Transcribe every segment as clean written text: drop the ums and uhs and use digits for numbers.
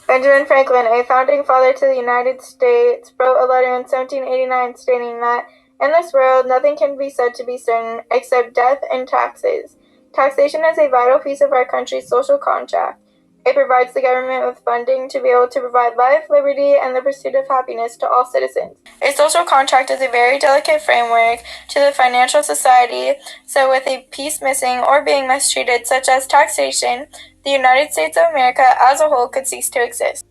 Benjamin Franklin, a founding father to the United States, wrote a letter in 1789 stating that, "In this world, nothing can be said to be certain except death and taxes. Taxation is a vital piece of our country's social contract. It provides the government with funding to be able to provide life, liberty, and the pursuit of happiness to all citizens. A social contract is a very delicate framework to the financial society, so with a piece missing or being mistreated, such as taxation, the United States of America as a whole could cease to exist."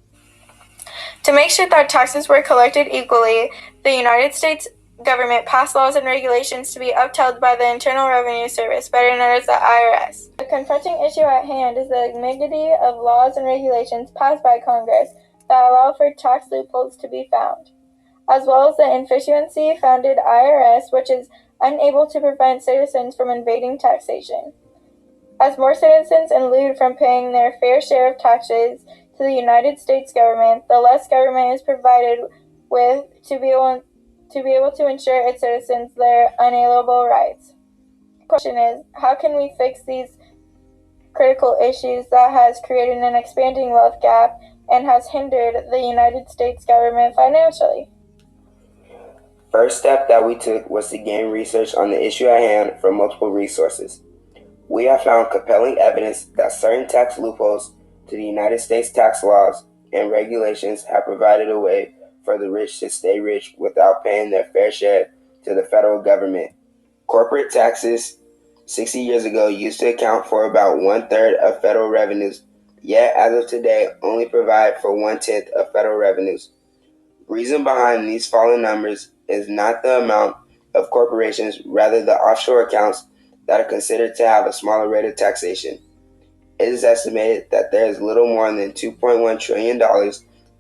To make sure that taxes were collected equally, the United States government passed laws and regulations to be upheld by the Internal Revenue Service, better known as the IRS. The confronting issue at hand is the ambiguity of laws and regulations passed by Congress that allow for tax loopholes to be found, as well as the inefficiency-founded IRS, which is unable to prevent citizens from evading taxation. As more citizens elude from paying their fair share of taxes to the United States government, the less government is provided with to be able to ensure its citizens their unalienable rights. The question is, how can we fix these critical issues that has created an expanding wealth gap and has hindered the United States government financially? First step that we took was to gain research on the issue at hand from multiple resources. We have found compelling evidence that certain tax loopholes to the United States tax laws and regulations have provided a way for the rich to stay rich without paying their fair share to the federal government. Corporate taxes 60 years ago used to account for about 1/3 of federal revenues, yet as of today only provide for 1/10 of federal revenues. Reason behind these falling numbers is not the amount of corporations, rather the offshore accounts that are considered to have a smaller rate of taxation. It is estimated that there is little more than $2.1 trillion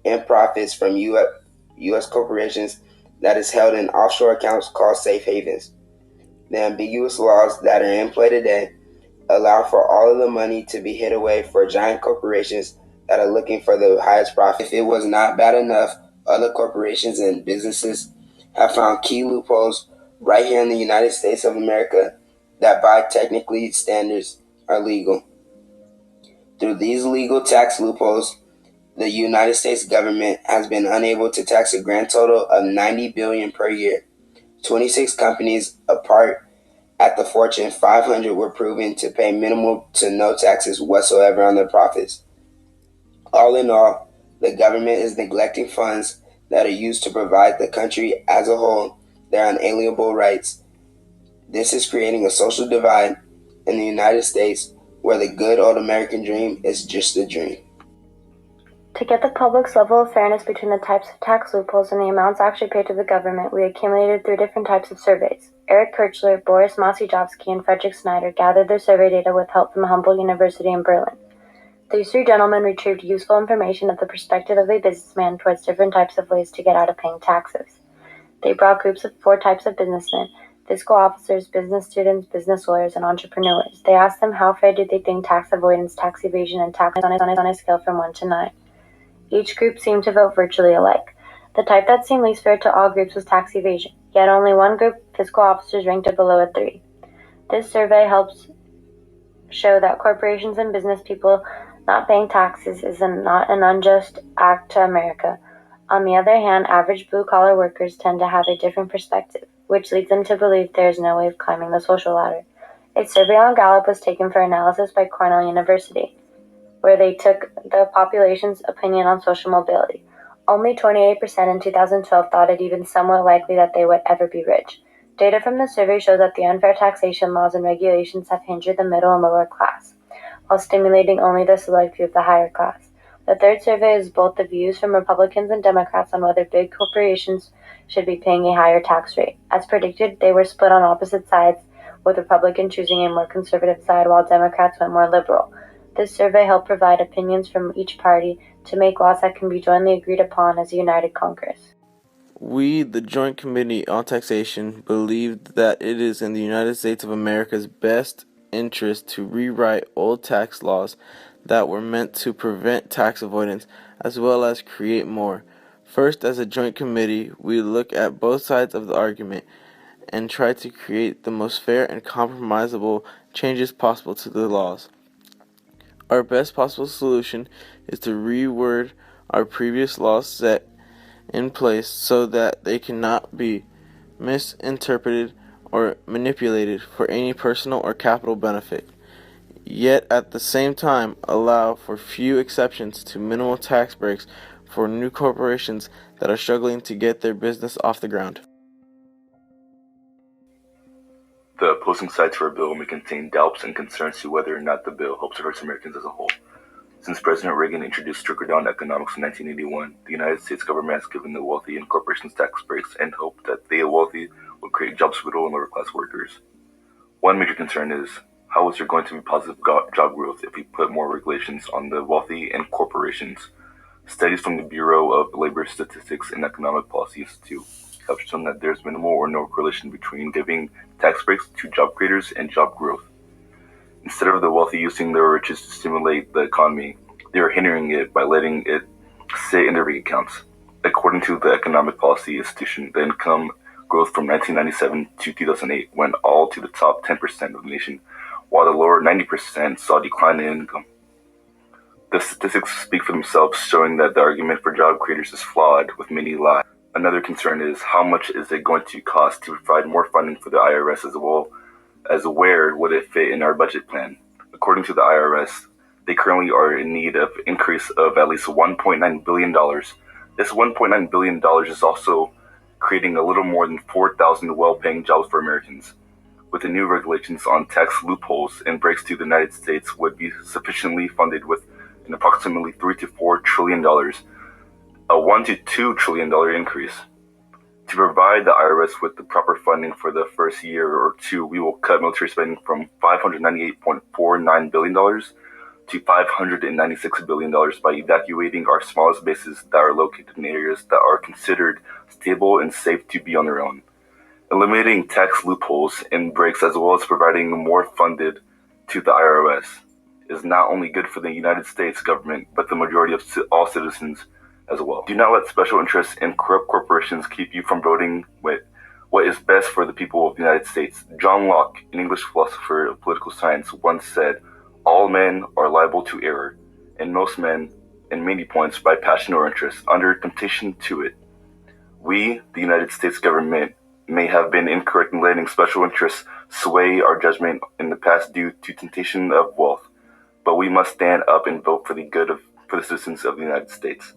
in profits from U.S. corporations that is held in offshore accounts called safe havens. The ambiguous laws that are in play today allow for all of the money to be hid away for giant corporations that are looking for the highest profit. If it was not bad enough, other corporations and businesses have found key loopholes right here in the United States of America that by technically standards are legal. Through these legal tax loopholes, the United States government has been unable to tax a grand total of $90 billion per year. 26 companies apart at the Fortune 500 were proven to pay minimal to no taxes whatsoever on their profits. All in all, the government is neglecting funds that are used to provide the country as a whole their unalienable rights. This is creating a social divide in the United States where the good old American dream is just a dream. To get the public's level of fairness between the types of tax loopholes and the amounts actually paid to the government, we accumulated 3 different types of surveys. Eric Kirchler, Boris Masijovsky, and Frederick Snyder gathered their survey data with help from Humboldt University in Berlin. These 3 gentlemen retrieved useful information of the perspective of a businessman towards different types of ways to get out of paying taxes. They brought groups of 4 types of businessmen: fiscal officers, business students, business lawyers, and entrepreneurs. They asked them how fair did they think tax avoidance, tax evasion, and tax on a scale from 1 to 9. Each group seemed to vote virtually alike. The type that seemed least fair to all groups was tax evasion, yet only one group, fiscal officers, ranked it below a 3. This survey helps show that corporations and business people not paying taxes is not an unjust act to America. On the other hand, average blue-collar workers tend to have a different perspective, which leads them to believe there is no way of climbing the social ladder. A survey on Gallup was taken for analysis by Cornell University, where they took the population's opinion on social mobility. Only 28% in 2012 thought it even somewhat likely that they would ever be rich. Data from the survey shows that the unfair taxation laws and regulations have hindered the middle and lower class, while stimulating only the select few of the higher class. The third survey is both the views from Republicans and Democrats on whether big corporations should be paying a higher tax rate. As predicted, they were split on opposite sides, with Republicans choosing a more conservative side while Democrats went more liberal. This survey helped provide opinions from each party to make laws that can be jointly agreed upon as a united Congress. We, the Joint Committee on Taxation, believe that it is in the United States of America's best interest to rewrite old tax laws that were meant to prevent tax avoidance as well as create more. First, as a joint committee, we look at both sides of the argument and try to create the most fair and compromisable changes possible to the laws. Our best possible solution is to reword our previous laws set in place so that they cannot be misinterpreted or manipulated for any personal or capital benefit, yet at the same time allow for few exceptions to minimal tax breaks for new corporations that are struggling to get their business off the ground. The opposing sides for a bill may contain doubts and concerns to whether or not the bill helps or hurts Americans as a whole. Since President Reagan introduced trickle-down economics in 1981, the United States government has given the wealthy and corporations tax breaks and hoped that the wealthy will create jobs for middle and lower-class workers. One major concern is, how is there going to be positive job growth if we put more regulations on the wealthy and corporations? Studies from the Bureau of Labor Statistics and Economic Policy Institute have shown that there's minimal or no correlation between giving tax breaks to job creators and job growth. Instead of the wealthy using their riches to stimulate the economy, they are hindering it by letting it sit in their bank accounts. According to the Economic Policy Institute, the income growth from 1997 to 2008 went all to the top 10% of the nation, while the lower 90% saw a decline in income. The statistics speak for themselves, showing that the argument for job creators is flawed with many lies. Another concern is, how much is it going to cost to provide more funding for the IRS, as well as where would it fit in our budget plan? According to the IRS, they currently are in need of an increase of at least $1.9 billion. This $1.9 billion is also creating a little more than 4,000 well-paying jobs for Americans. With the new regulations on tax loopholes and breaks to the United States would be sufficiently funded with an approximately $3 to $4 trillion, a $1 to $2 trillion increase. To provide the IRS with the proper funding for the first year or two, we will cut military spending from $598.49 billion to $596 billion by evacuating our smallest bases that are located in areas that are considered stable and safe to be on their own. Eliminating tax loopholes and breaks, as well as providing more funded to the IRS, is not only good for the United States government, but the majority of all citizens as well. Do not let special interests and corrupt corporations keep you from voting with what is best for the people of the United States. John Locke, an English philosopher of political science, once said, "All men are liable to error, and most men, in many points, by passion or interest, under temptation to it." We, the United States government, may have been incorrect in letting special interests sway our judgment in the past due to temptation of wealth, but we must stand up and vote for the good for the citizens of the United States.